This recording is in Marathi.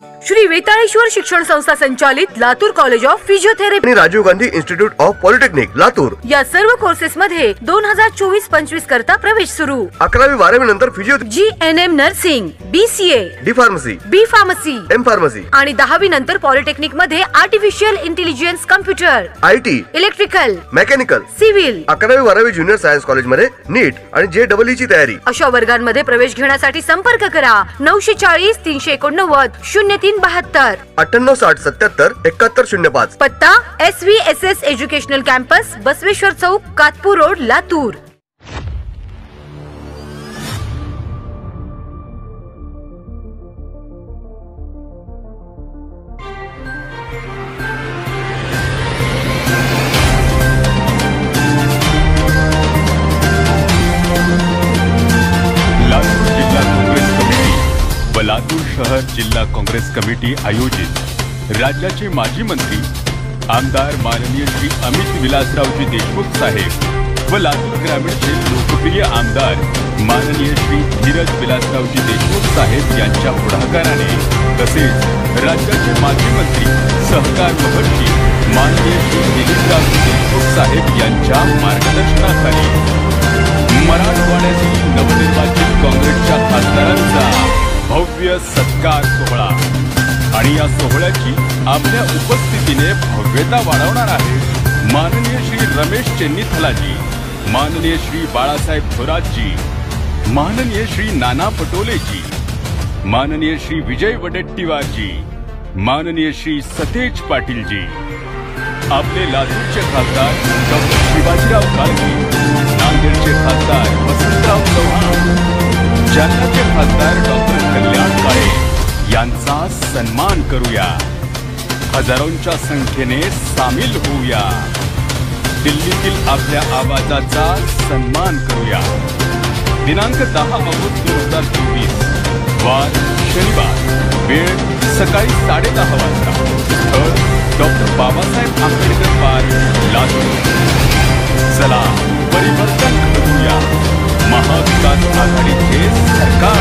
श्री वेताळेश्वर शिक्षण संस्था संचालित लातूर कॉलेज ऑफ फिजिओथेरपी आणि Rajiv Gandhi institute of polytechnic Latur या सर्व कोर्सेस मध्ये 2024-25 करता प्रवेश सुरू। 11वी-12वी नंतर physio GNM nursing, BCA, D pharmacy, B pharmacy, M pharmacy आणि 10वी नंतर पॉलिटेक्निक मध्ये artificial intelligence, computer, IT, electrical, mechanical, civil, 11वी-12वी ज्युनियर सायन्स कॉलेज मध्ये नीट आणि JEE ची तयारी। अशा वर्गांमध्ये प्रवेश घेण्यासाठी संपर्क करा 940 389 0372 986077 7105। पत्ता SVSS एज्युकेशनल कॅम्पस, बसवेश्वर चौक, कातपूर रोड, लातूर। लातूर शहर जिल्हा काँग्रेस कमिटी आयोजित राज्याचे माजी मंत्री आमदार माननीय श्री अमित विलासरावजी देशमुख साहेब व लातूर ग्रामीणचे लोकप्रिय आमदार माननीय श्री धीरज विलासरावजी देशमुख साहेब यांच्या पुढाकाराने तसेच राज्याचे माजी मंत्री सहकार महर्षी माननीय श्री दिलीपरावजी देशमुख साहेब यांच्या मार्गदर्शनाखाली मराठवाड्यातील नवनिर्वाचित काँग्रेसच्या खासदारांचा भव्य सत्कार सोहळा आणि या सोहळ्याची आपल्या उपस्थितीने भव्यता वाढवणार आहे माननीय श्री रमेश चेन्नीथलाजी, माननीय श्री बाळासाहेब थोरातजी, माननीय श्री नाना पटोलेजी, माननीय श्री विजय वडेट्टीवारजी, माननीय श्री सतेज पाटीलजी, आपले लातूरचे खासदार डॉक्टर शिवाजीराव काळजी, नांदेडचे खासदार वसंतराव चव्हाण, जालन्याचे खासदार डॉक्टर कल्याण काळे यांचा सन्मान करूया। हजारोंच्या संख्येने सामील होऊया। दिल्लीतील आपल्या आवाजाचा सन्मान करूया। दिनांक 10 ऑगस्ट 2024 वार शनिवार, वेळ सकाळी 10:30 वाजता, स्थळ डॉक्टर बाबासाहेब आंबेडकर पार्क, लातूर। चला परिवर्तन करूया। महाविकास आघाडीचे सरकार